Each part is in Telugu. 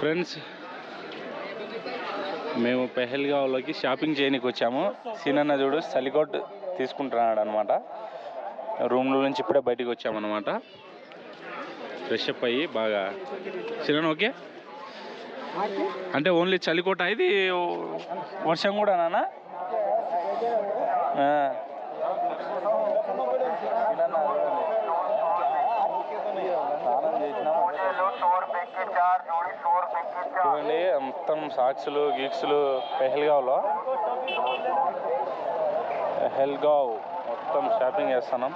ఫ్రెండ్స్, మేము పెహల్గావ్లోకి షాపింగ్ చేయడానికి వచ్చాము. సీనన్న చూడు చలికోట్ తీసుకుంటున్నాడు అనమాట. రూమ్లో నుంచి ఇప్పుడే బయటికి వచ్చామన్నమాట. ఫ్రెష్ అప్ అయ్యి బాగా. సీనన్న ఓకే అంటే ఓన్లీ చలికోట, ఇది వర్షం కూడా నానా. చూడండి మొత్తం సాక్స్లు గీక్స్లు పెహల్గావ్లో. పెహల్గావ్ మొత్తం షాపింగ్ చేస్తున్నాం.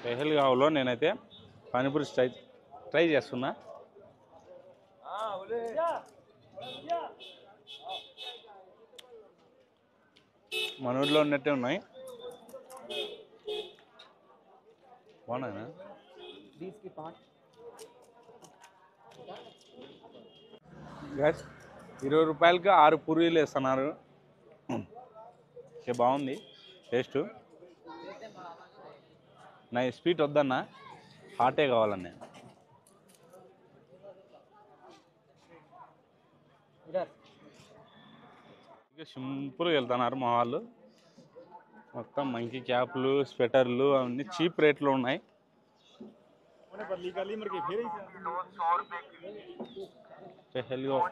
పెహల్గావ్లో నేనైతే పానీపూరి ట్రై చేస్తున్నా. మన ఊళ్ళో ఉన్నట్టే ఉన్నాయి. బాగున్నాయినా? 20 రూపాయలకి 6 పూరీలు వేస్తున్నారు. బాగుంది టేస్ట్. నా స్వీట్ వద్దన్నా, హాటే కావాలన్నా. ఇక సింపుల్గా వెళ్తున్నారు మా వాళ్ళు. మొత్తం మంకీ క్యాప్లు, స్వెటర్లు అవన్నీ చీప్ రేట్లో ఉన్నాయి. పెహల్గావ్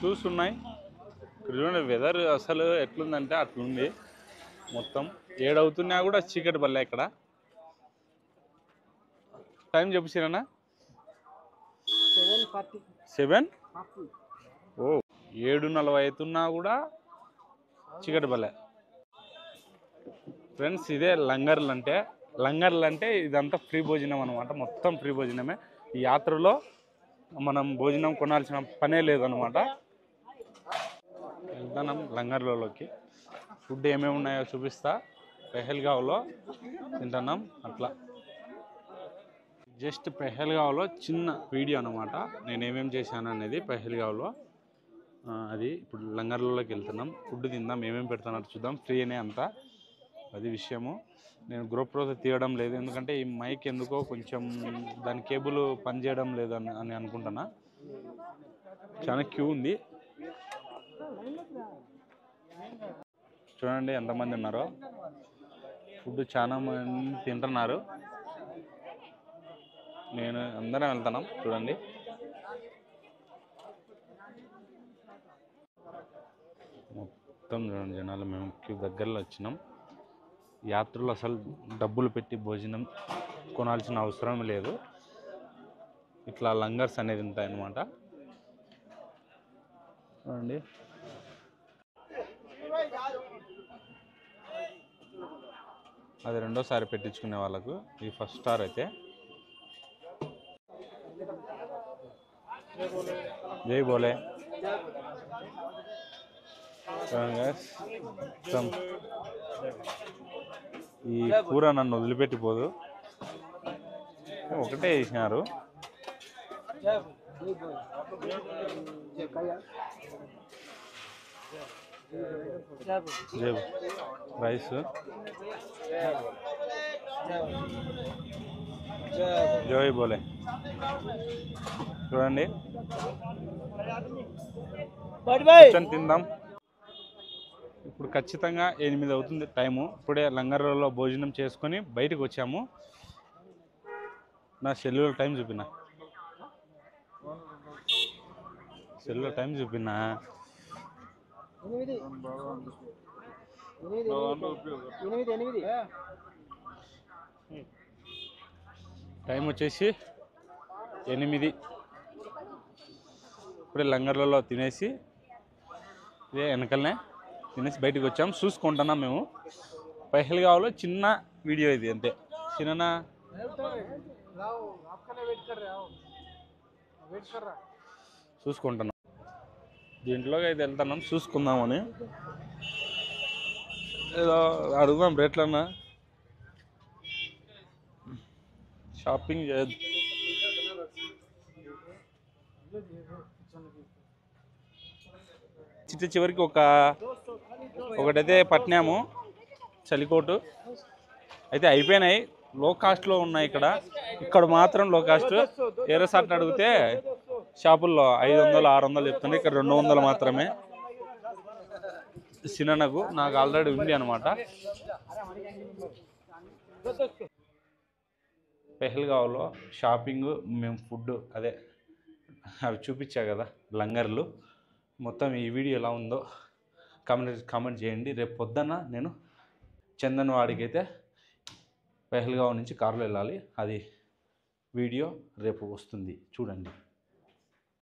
చూస్తున్నాయి. చూడండి వెదర్ అసలు ఎట్లుందంటే అట్లుంది. మొత్తం 7 అవుతున్నా కూడా చీకటి పల్లె. ఇక్కడ టైం చెప్పినా 7. ఓ 7:40 అవుతున్నా కూడా చీకటి పల్లె. ఫ్రెండ్స్, ఇదే లంగర్లు అంటే ఇదంతా ఫ్రీ భోజనం అనమాట. మొత్తం ఫ్రీ భోజనమే. ఈ యాత్రలో మనం భోజనం కొనాల్సిన పనే లేదనమాట. వెళ్తున్నాం లంగర్లలోకి. ఫుడ్ ఏమేమి ఉన్నాయో చూపిస్తా. పెహల్గావ్లో తింటున్నాం అట్లా. జస్ట్ పెహల్గావ్లో చిన్న వీడియో అనమాట, నేను ఏమేమి చేశాను అనేది పెహల్గావ్లో. అది ఇప్పుడు లంగర్లలోకి వెళ్తున్నాం. ఫుడ్ తిందాం, ఏమేమి పెడుతున్నారు చూద్దాం. ఫ్రీ అనే అంతా, అది విషయము. నేను గ్రోప్రోతో తీయడం లేదు, ఎందుకంటే ఈ మైక్ ఎందుకో కొంచెం దాని కేబుల్ పనిచేయడం లేదు అని అనుకుంటున్నా. చాలా క్యూ ఉంది. చూడండి ఎంతమంది ఉన్నారో. ఫుడ్ చాలా మంది తింటున్నారు. నేను అందరం వెళ్తున్నాం చూడండి. మొత్తం చూడండి జనాలు. మేము క్యూ దగ్గరలో వచ్చినాం. యాత్రలో అసలు డబ్బులు పెట్టి భోజనం కొనాల్సిన అవసరం లేదు. ఇట్లా లంగర్స్ అనేది ఉంటాయన్నమాట. చూడండి అది రెండోసారి పెట్టించుకునే వాళ్ళకు. ఇది ఫస్ట్ స్టార్ అయితే. జై బోలే. ఈ కూర నన్ను వదిలిపెట్టిపోదు. ఒకటే వేసినారు. రైస్, జై బోలే. చూడండి తిందాం. ఇప్పుడు ఖచ్చితంగా 8 అవుతుంది టైము. ఇప్పుడే లంగర్లలో భోజనం చేసుకొని బయటకు వచ్చాము. నా సెల్లులో టైం చూపినా. టైం వచ్చేసి 8. ఇప్పుడే లంగర్లలో తినేసి, ఇదే వెనకలనే తినేసి బయటకు వచ్చాము. చూసుకుంటున్నాం మేము. పెహల్గావ్లో చిన్న వీడియో ఇది అంతే. చిన్న చూసుకుంటున్నాం. దీంట్లోకి అయితే వెళ్తున్నాం చూసుకుందామని. ఏదో అడుగుదాం రేట్లన్నా. షాపింగ్ చేయొద్దు. చివరికి ఒకటైతే పట్టినాము చలికోటు. అయితే అయిపోయినాయి, లో కాస్ట్లో ఉన్నాయి ఇక్కడ మాత్రం లో కాస్ట్. వేరే సార్ట్ అడిగితే షాపుల్లో 500 600 చెప్తున్నాయి, ఇక్కడ 200 మాత్రమే. సిననకు నాకు ఆల్రెడీ ఉంది అనమాట. పెహల్గావ్లో షాపింగ్, మేము ఫుడ్ అదే అవి చూపించా కదా లంగర్లు. మొత్తం ఈ వీడియో ఎలా ఉందో కామెంట్ చేయండి. రేపు పొద్దున్న నేను చందన్వాడికి అయితే పెహల్గావ్ నుంచి కారులో వెళ్ళాలి. అది వీడియో రేపు వస్తుంది, చూడండి.